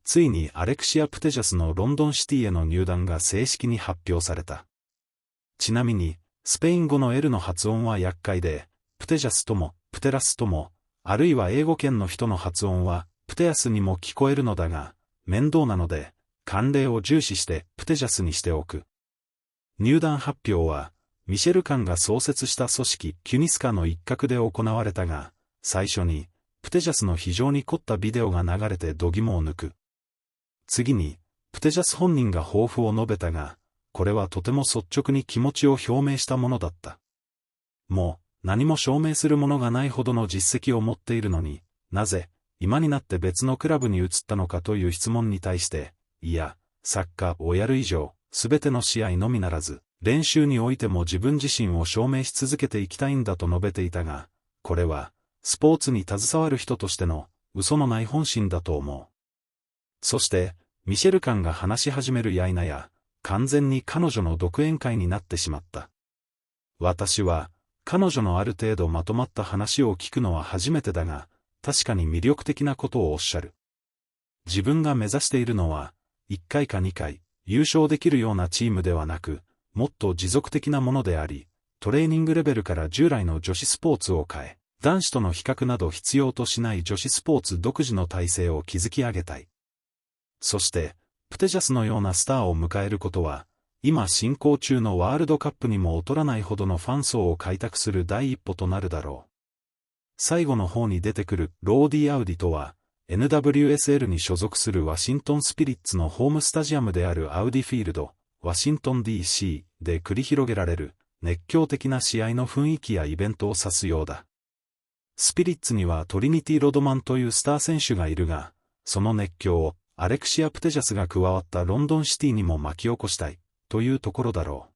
ついにアレクシア・プテジャスのロンドンシティへの入団が正式に発表された。ちなみに、スペイン語の L の発音は厄介で、プテジャスとも、プテラスとも、あるいは英語圏の人の発音は、プテヤスにも聞こえるのだが、面倒なので、慣例を重視してプテジャスにしておく。入団発表は、ミシェル・カンが創設した組織キュニスカの一角で行われたが、最初に、プテジャスの非常に凝ったビデオが流れて度肝を抜く。次に、プテジャス本人が抱負を述べたが、これはとても率直に気持ちを表明したものだった。もう、何も証明するものがないほどの実績を持っているのに、なぜ、今になって別のクラブに移ったのかという質問に対して、いや、サッカーをやる以上、すべての試合のみならず、練習においても自分自身を証明し続けていきたいんだと述べていたが、これは、スポーツに携わる人としての、嘘のない本心だと思う。そして、ミシェル・カンが話し始めるや否や、完全に彼女の独演会になってしまった。私は、彼女のある程度まとまった話を聞くのは初めてだが、確かに魅力的なことをおっしゃる。自分が目指しているのは、1回か2回、優勝できるようなチームではなく、もっと持続的なものであり、トレーニングレベルから従来の女子スポーツを変え、男子との比較など必要としない女子スポーツ独自の体制を築き上げたい。そして、プテジャスのようなスターを迎えることは、今進行中のワールドカップにも劣らないほどのファン層を開拓する第一歩となるだろう。最後の方に出てくるローディ・アウディとは、NWSL に所属するワシントンスピリッツのホームスタジアムであるアウディフィールド、ワシントン DC で繰り広げられる熱狂的な試合の雰囲気やイベントを指すようだ。スピリッツにはトリニティ・ロドマンというスター選手がいるが、その熱狂をアレクシア・プテジャスが加わったロンドンシティにも巻き起こしたい、というところだろう。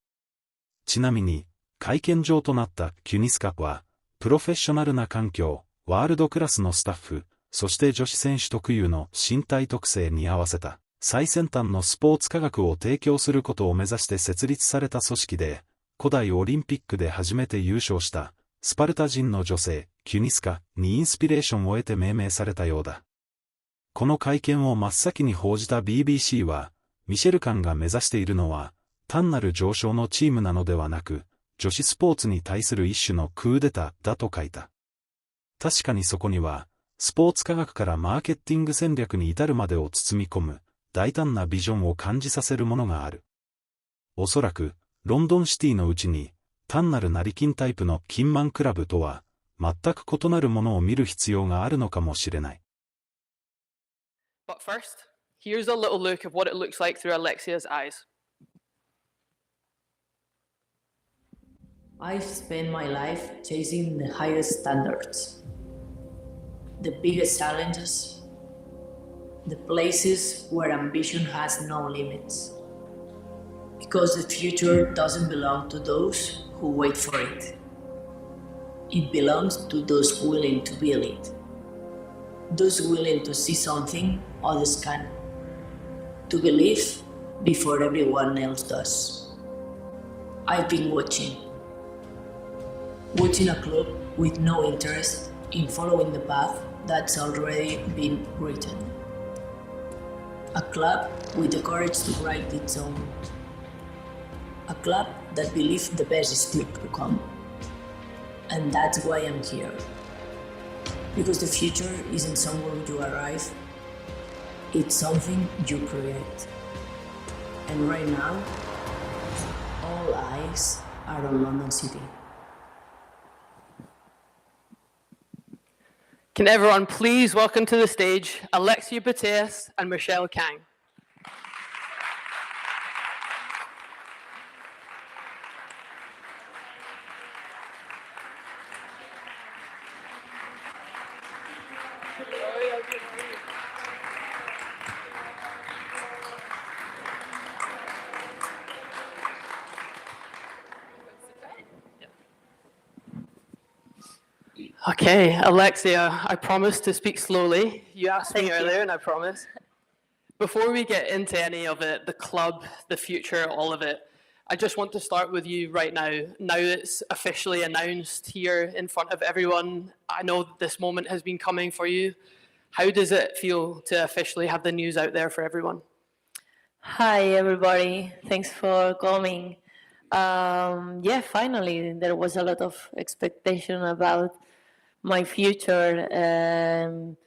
ちなみに、会見場となったキュニスカは、プロフェッショナルな環境、ワールドクラスのスタッフ、そして女子選手特有の身体特性に合わせた最先端のスポーツ科学を提供することを目指して設立された組織で、古代オリンピックで初めて優勝したスパルタ人の女性、キュニスカにインスピレーションを得て命名されたようだ。この会見を真っ先に報じた BBC は、ミシェル・カンが目指しているのは、単なる上昇のチームなのではなく、女子スポーツに対する一種のクーデターだと書いた。確かにそこには、スポーツ科学からマーケティング戦略に至るまでを包み込む、大胆なビジョンを感じさせるものがある。おそらく、ロンドンシティのうちに、単なる成金タイプのキンマンクラブとは、全く異なるものを見る必要があるのかもしれない。But first, here's a little look of what it looks like through Alexia's eyes. I've spent my life chasing the highest standards, the biggest challenges, the places where ambition has no limits. Because the future doesn't belong to those who wait for it. It belongs to those willing to build it. Those willing to see something others can't. To believe before everyone else does. I've been watching a club with no interest in following the path that's already been written. A club with the courage to write its own. A club that believes the best is still to come. And that's why I'm here. Because the future isn't somewhere you arrive, it's something you create. And right now, all eyes are on London City. Can everyone please welcome to the stage Alexia Bateas and Michelle Kang. Okay, Alexia, I promised to speak slowly. You asked me earlier, and I promise. Before we get into any of it, the club, the future, all of it, I just want to start with you right now. Now it's officially announced here in front of everyone. I know this moment has been coming for you. How does it feel to officially have the news out there for everyone? Hi, everybody. Thanks for coming. Yeah, finally, there was a lot of expectation about my future. And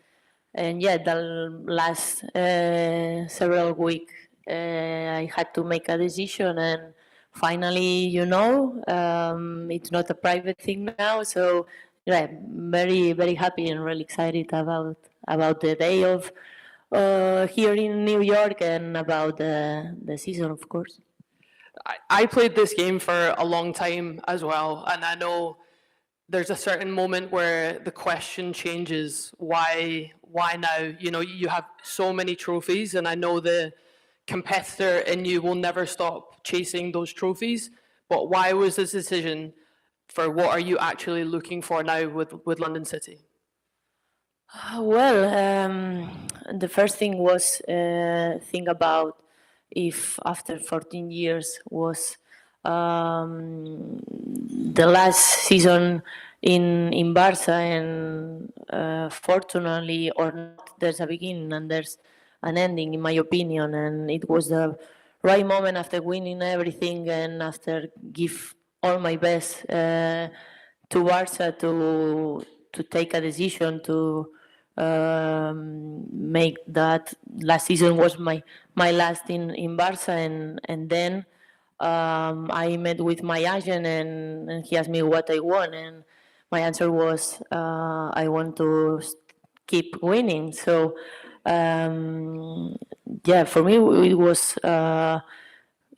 yeah, the last several weeks, I had to make a decision. And finally, it's not a private thing now. So yeah, very, very happy and really excited about the day of here in New York and about the season, of course. I played this game for a long time as well, and I know there's a certain moment where the question changes. Why now? You know, you have so many trophies, and I know the competitor in you will never stop chasing those trophies. But why was this decision for what are you actually looking for now with London City? Well, the first thing was think about if after 14 years was the last season in Barca, and fortunately or not, there's a beginning and there's an ending, in my opinion, and it was the right moment after winning everything and after give all my best to Barca to take a decision to make that last season was my last in Barca, and then I met with my agent, and he asked me what I want, and my answer was I want to keep winning. So yeah, for me it was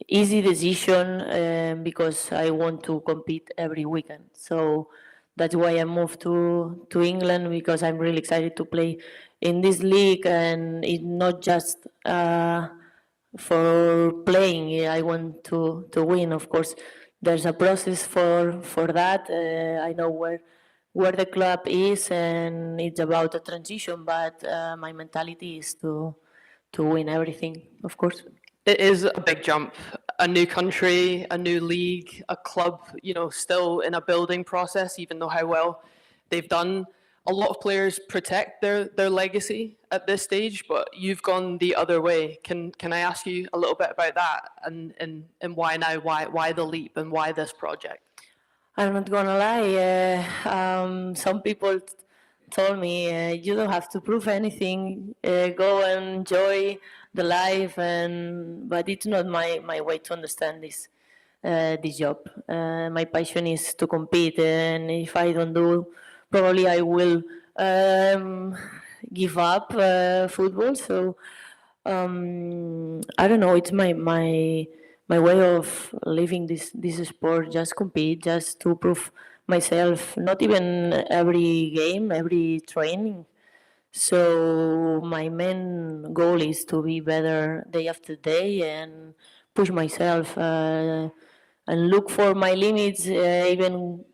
easy decision because I want to compete every weekend. So that's why I moved to England, because I'm really excited to play in this league, and it's not just for playing. I want to win. Of course, there's a process for that. I know where the club is, and it's about a transition. But my mentality is to win everything. Of course. It is a big jump. A new country, a new league, a club, you know, still in a building process, even though how well they've done. A lot of players protect their legacy at this stage, but you've gone the other way. Can I ask you a little bit about that and why now? Why the leap and why this project? I'm not gonna lie. Some people told me you don't have to prove anything. Go and enjoy the life, but it's not my way to understand this job. My passion is to compete, and if I don't do, probably I will give up football. So I don't know. It's my way of living this sport. Just compete, just to prove myself. Not even every game, every training. So my main goal is to be better day after day and push myself and look for my limits. Even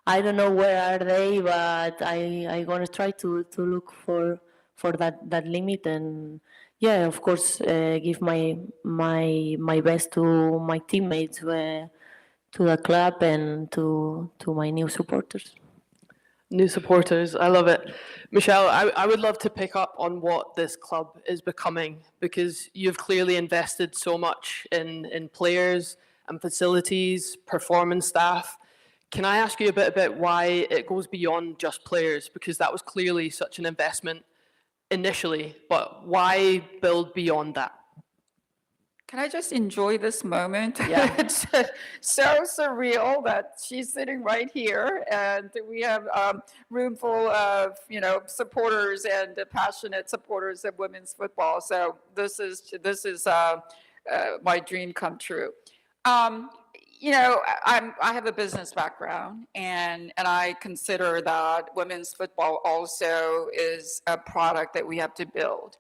I don't know where are they, but I gonna try to look for that limit, and yeah, of course, give my best to my teammates, to the club, and to my new supporters. New supporters, I love it. Michelle, I would love to pick up on what this club is becoming, because you've clearly invested so much in players and facilities, performance staff. Can I ask you a bit about why it goes beyond just players? Because that was clearly such an investment initially, but why build beyond that? Can I just enjoy this moment? Yeah. It's so surreal that she's sitting right here, and we have a room full of, supporters and passionate supporters of women's football. So this is my dream come true. I have a business background, and I consider that women's football also is a product that we have to build.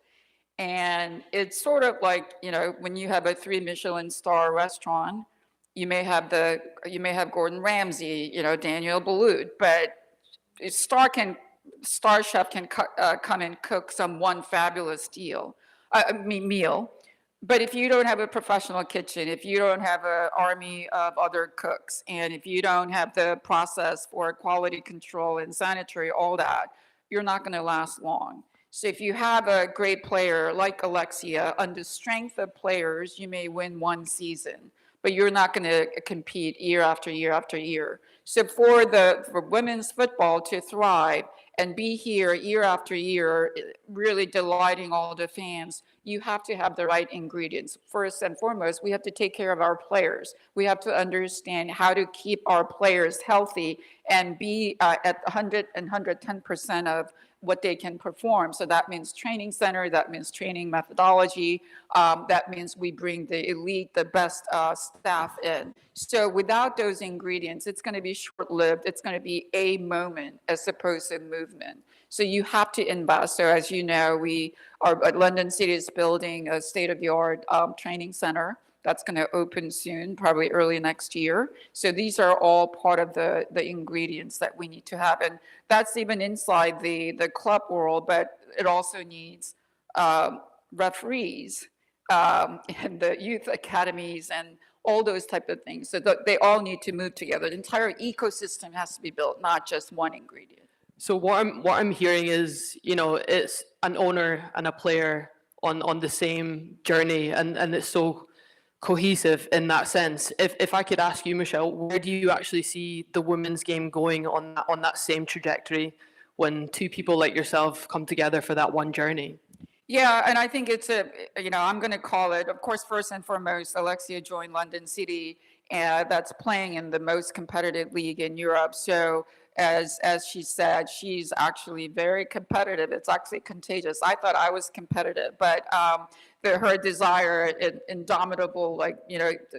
And it's sort of like, when you have a 3 Michelin star restaurant, you may have Gordon Ramsay, Daniel Boulud, but star chef can come and cook one fabulous meal. But if you don't have a professional kitchen, if you don't have an army of other cooks, and if you don't have the process for quality control and sanitary, all that, you're not going to last long. So if you have a great player like Alexia, on the strength of players, you may win one season, but you're not going to compete year after year after year. So for women's football to thrive and be here year after year, really delighting all the fans, you have to have the right ingredients. First and foremost, we have to take care of our players. We have to understand how to keep our players healthy and be at 100 and 110% of what they can perform. So that means training center, that means training methodology, that means we bring the elite, the best staff in. So without those ingredients, it's going to be short-lived. It's going to be a moment as opposed to movement. So you have to invest. So as you know, we are at London City is building a state-of-the-art training center that's going to open soon, probably early next year. So these are all part of the ingredients that we need to have. And that's even inside the club world, but it also needs referees and the youth academies and all those type of things. So they all need to move together. The entire ecosystem has to be built, not just one ingredient. So what I'm hearing is, you know, it's an owner and a player on the same journey, and it's so cohesive in that sense. If I could ask you, Michelle, where do you actually see the women's game going on that same trajectory when two people like yourself come together for that one journey? Yeah, and I think it's I'm going to call it, of course, first and foremost, Alexia joined London City, that's playing in the most competitive league in Europe. So as she said, she's actually very competitive. It's actually contagious. I thought I was competitive, but her desire, indomitable,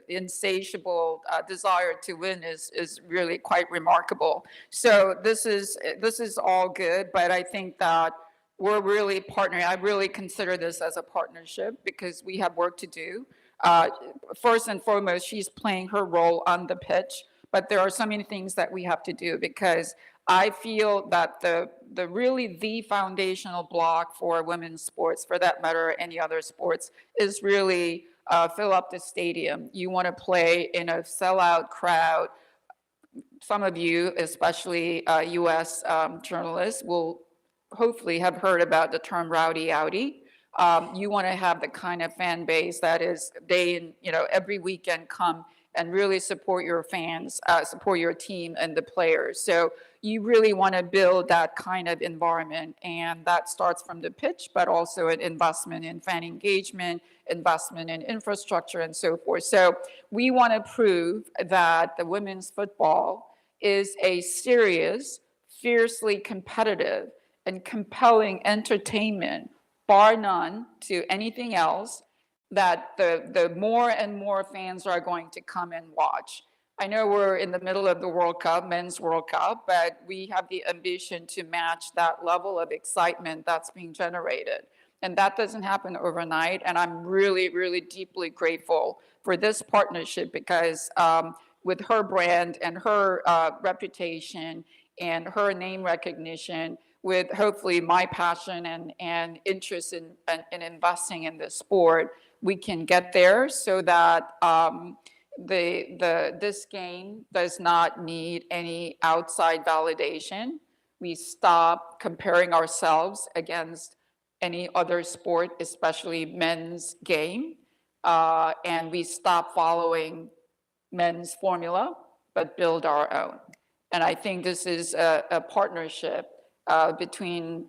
insatiable desire to win is really quite remarkable. So this is all good, but I think that we're really partnering. I really consider this as a partnership because we have work to do. First and foremost, she's playing her role on the pitch, but there are so many things that we have to do because I feel that the foundational block for women's sports, for that matter, any other sports, is really fill up the stadium. You want to play in a sellout crowd. Some of you, especially U.S. Journalists, will hopefully have heard about the term rowdy outy. You want to have the kind of fan base that is every weekend come and really support your fans, support your team and the players. So you really want to build that kind of environment, and that starts from the pitch, but also an investment in fan engagement, investment in infrastructure, and so forth. So we want to prove that the women's football is a serious, fiercely competitive, and compelling entertainment, bar none to anything else, that the more and more fans are going to come and watch. I know we're in the middle of the World Cup, men's World Cup, but we have the ambition to match that level of excitement that's being generated. And that doesn't happen overnight. And I'm really, really deeply grateful for this partnership because with her brand and her reputation and her name recognition, with hopefully my passion and interest in investing in this sport, we can get there so that this game does not need any outside validation. We stop comparing ourselves against any other sport, especially men's game, and we stop following men's formula, but build our own. And I think this is a partnership between,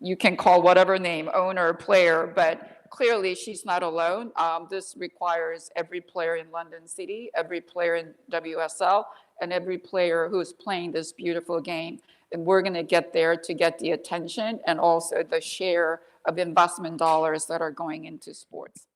you can call whatever name, owner, player, but clearly she's not alone. This requires every player in London City, every player in WSL, and every player who's playing this beautiful game. And we're going to get there to get the attention and also the share of investment dollars that are going into sports.